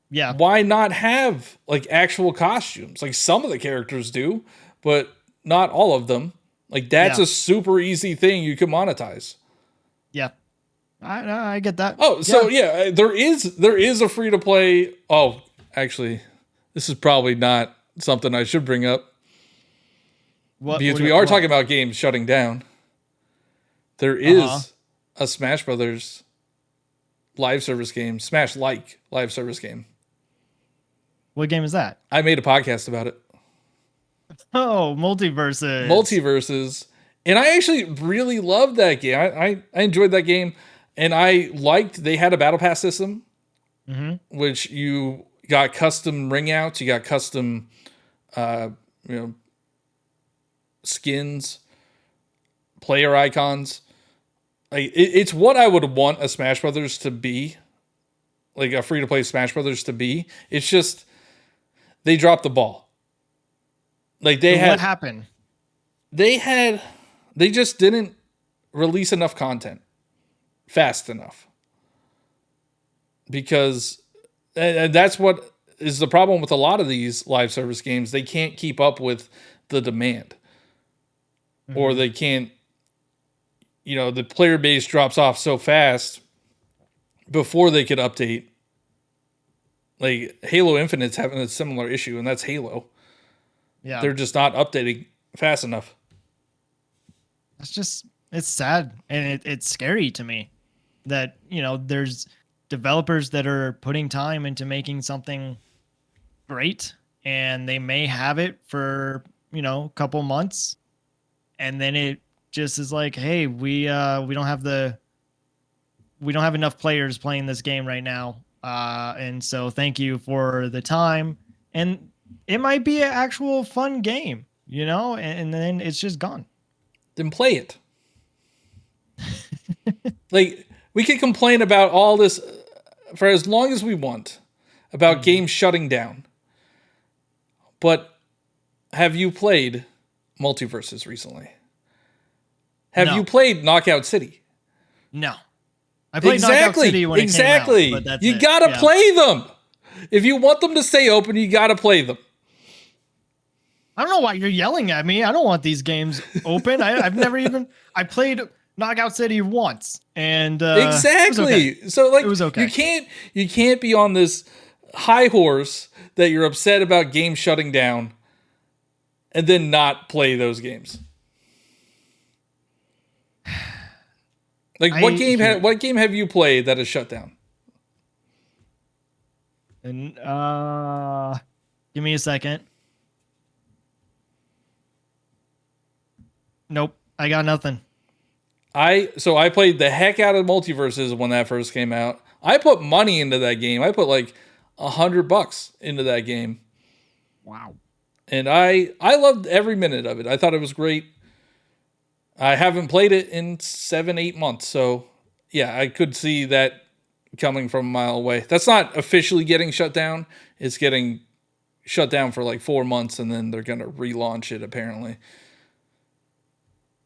Yeah. Why not have like actual costumes? Like some of the characters do, but not all of them. Like that's a super easy thing you can monetize. Yeah. I get that. Oh, so yeah, there is a free to play. Oh, actually, this is probably not something I should bring up. Because we are talking about games shutting down. There is a Smash Brothers live service game, Smash-like live service game. What game is that? I made a podcast about it. Oh, Multiverses. Multiverses. And I actually really loved that game. I enjoyed that game. And I liked, they had a battle pass system, which you got custom ring outs, you got custom, skins, player icons. Like it's what I would want a Smash Brothers to be, like a free to play Smash Brothers to be. It's just they dropped the ball. Like what happened? They just didn't release enough content fast enough. Because and that's what is the problem with a lot of these live service games. They can't keep up with the demand. Or they can't, the player base drops off so fast before they could update. Like Halo Infinite's having a similar issue, and that's Halo. Yeah. They're just not updating fast enough. It's sad, and it's scary to me that, there's developers that are putting time into making something great, and they may have it for, a couple months, and then it just is like, hey, we don't have enough players playing this game right now. And so thank you for the time. And it might be an actual fun game, and then it's just gone. Then play it. Like, we can complain about all this for as long as we want about games shutting down. But have you played Multiverses recently? Have you played Knockout City? No. I played Knockout City when it came out, but that's you gotta play them. If you want them to stay open, you gotta play them. I don't know why you're yelling at me. I don't want these games open. I played Knockout City once, and exactly. It was okay. So it was okay. You can't be on this high horse that you're upset about games shutting down, and then not play those games. Like, what game have you played that is shut down? And give me a second. Nope, I got nothing. I played the heck out of Multiverses when that first came out. I put money into that game. I put like $100 into that game. Wow. And I loved every minute of it. I thought it was great. I haven't played it in 7-8 months. So yeah, I could see that coming from a mile away. That's not officially getting shut down. It's getting shut down for like 4 months, and then they're going to relaunch it apparently.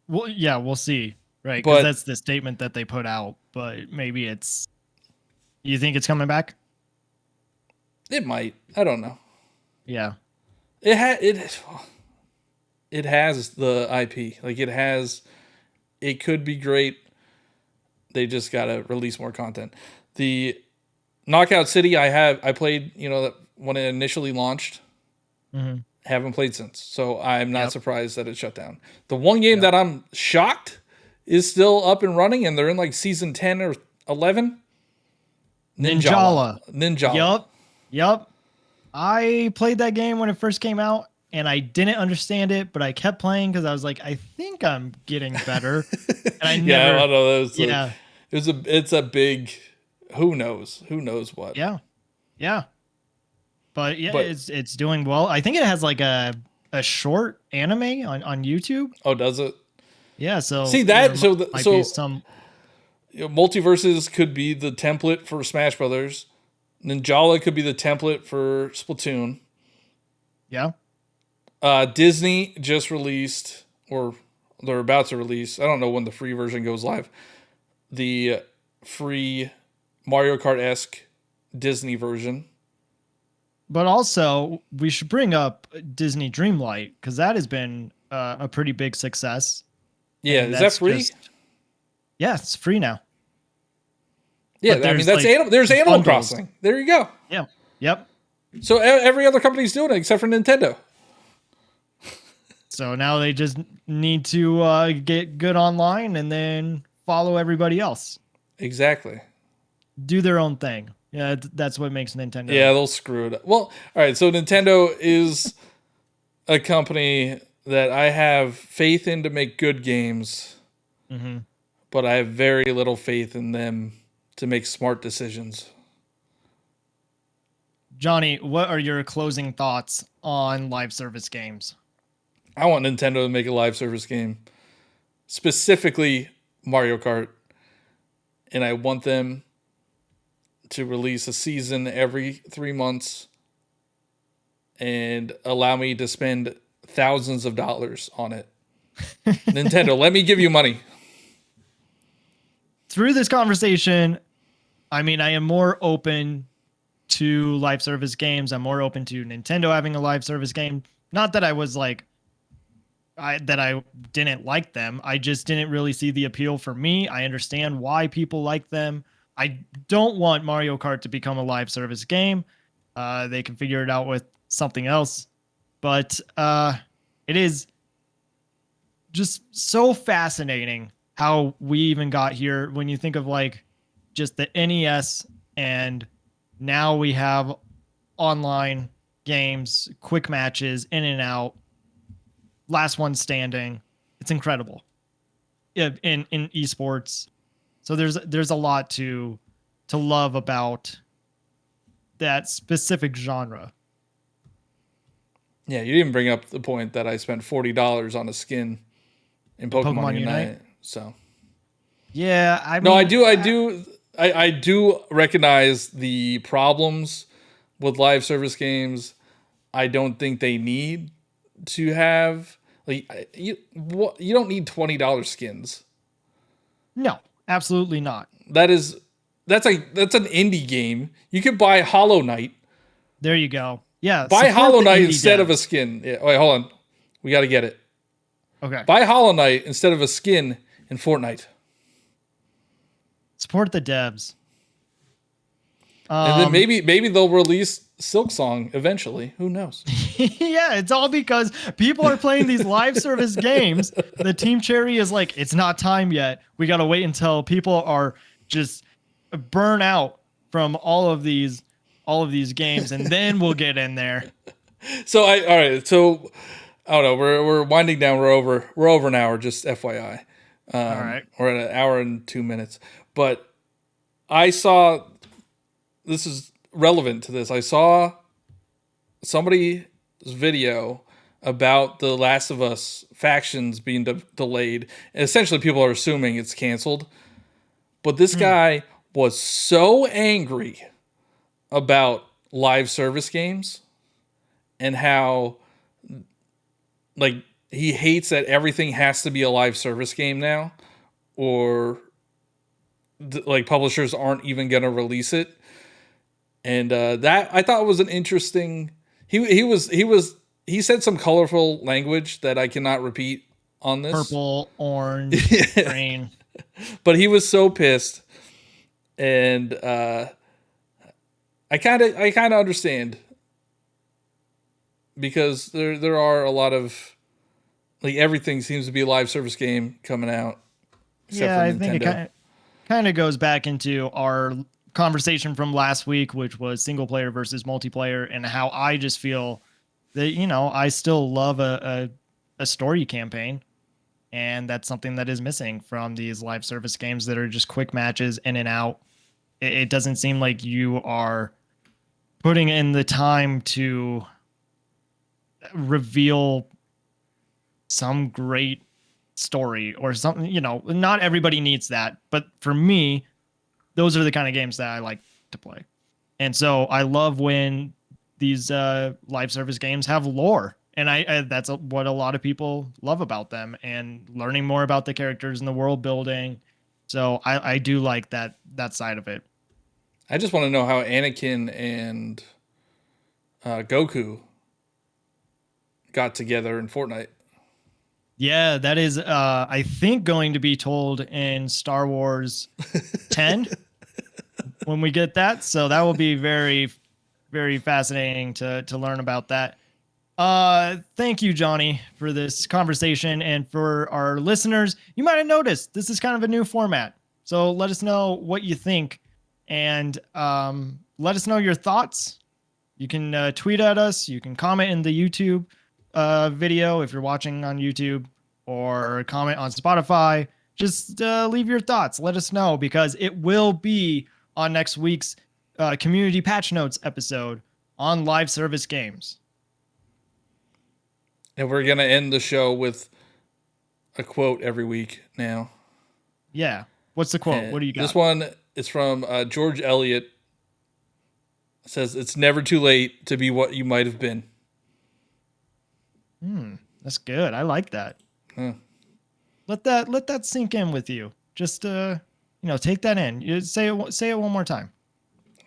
Well, yeah, we'll see. Right, because that's the statement that they put out. But maybe it's... You think it's coming back? It might. I don't know. Yeah. It has the IP. Like, it could be great. They just got to release more content. The Knockout City, I played, when it initially launched. Mm-hmm. Haven't played since. So I'm not surprised that it shut down. The one game that I'm shocked is still up and running, and they're in like season 10 or 11. Ninjala. Yup. I played that game when it first came out, and I didn't understand it, but I kept playing because I was like, I think I'm getting better. And I never. I don't know. It's a big. Who knows what? Yeah. But it's doing well. I think it has like a short anime on YouTube. Oh, does it? Yeah. So see that. Multiverses could be the template for Smash Brothers. Ninjala could be the template for Splatoon. Yeah. Disney just released, or they're about to release. I don't know when the free version goes live. The free Mario Kart-esque Disney version. But also, we should bring up Disney Dreamlight, because that has been a pretty big success. Yeah, is that free? Yeah, it's free now. Yeah, I mean, that's there's Animal Crossing. There you go. Yeah. Yep. So every other company's doing it except for Nintendo. So now they just need to get good online and then follow everybody else. Exactly. Do their own thing. Yeah, that's what makes Nintendo. Yeah, they'll screw it up. Well, all right, so Nintendo is a company that I have faith in to make good games, but I have very little faith in them to make smart decisions. Johnny, what are your closing thoughts on live service games? I want Nintendo to make a live service game, specifically Mario Kart, and I want them to release a season every 3 months and allow me to spend thousands of dollars on it. Nintendo, let me give you money. through this conversation, I mean, I am more open to live service games. I'm more open to Nintendo having a live service game. Not that I was like, I didn't like them. I just didn't really see the appeal for me. I understand why people like them. I don't want Mario Kart to become a live service game. They can figure it out with something else. But it is just so fascinating how we even got here when you think of like just the NES, and now we have online games, quick matches, in and out, last one standing. It's incredible in esports. So there's a lot to love about that specific genre. Yeah, you didn't bring up the point that I spent $40 on a skin in Pokemon Unite. So yeah, I mean, no, I do recognize the problems with live service games. I don't think they need to have like you don't need $20 skins. no, absolutely not. That's an indie game. You could buy Hollow Knight. There you go. Yeah, Buy support Hollow the Knight indie instead of a devs. skin. Yeah, wait, hold on. We got to get it. Okay, Buy Hollow Knight instead of a skin in Fortnite. support the devs. And then maybe they'll release Silk Song eventually. Who knows? Yeah, it's all because people are playing these live service games. The Team Cherry is like, it's not time yet. We got to wait until people are just burn out from all of these games, and then we'll get in there. So all right. So I don't know. We're winding down. We're over an hour. Just FYI. All right. We're at an hour and 2 minutes. But I saw. This is relevant to this. I saw somebody's video about the Last of Us factions being delayed. And essentially, people are assuming it's canceled. But this guy was so angry about live service games and how, like, he hates that everything has to be a live service game now, or like publishers aren't even going to release it. And that I thought was an interesting. He said some colorful language that I cannot repeat on this. Purple, orange, green. But he was so pissed, and I kind of understand, because there are a lot of, like, everything seems to be a live service game coming out. Yeah, I think it kind of goes back into our conversation from last week, which was single player versus multiplayer, and how I just feel that, I still love a story campaign, and that's something that is missing from these live service games that are just quick matches in and out. It doesn't seem like you are putting in the time to reveal some great story or something. Not everybody needs that, but for me, those are the kind of games that I like to play. And so I love when these live service games have lore. And that's what a lot of people love about them, and learning more about the characters and the world building. So I do like that side of it. I just want to know how Anakin and Goku got together in Fortnite. Yeah, that is, I think, going to be told in Star Wars 10 when we get that. So that will be very, very fascinating to learn about that. Thank you, Johnny, for this conversation. And for our listeners, you might have noticed this is kind of a new format. So let us know what you think, and let us know your thoughts. You can tweet at us. You can comment in the YouTube video if you're watching on YouTube, or comment on Spotify. Just leave your thoughts. Let us know, because it will be on next week's community patch notes episode on live service games. And we're going to end the show with a quote every week now. Yeah. What's the quote? What do you got? This one is from George Eliot. It says, "It's never too late to be what you might have been." That's good. I like that. Huh. Let that sink in with you. Just take that in. Say it one more time.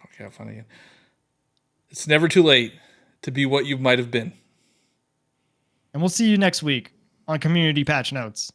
Okay, I'll find it again. It's never too late to be what you might have been. And we'll see you next week on Community Patch Notes.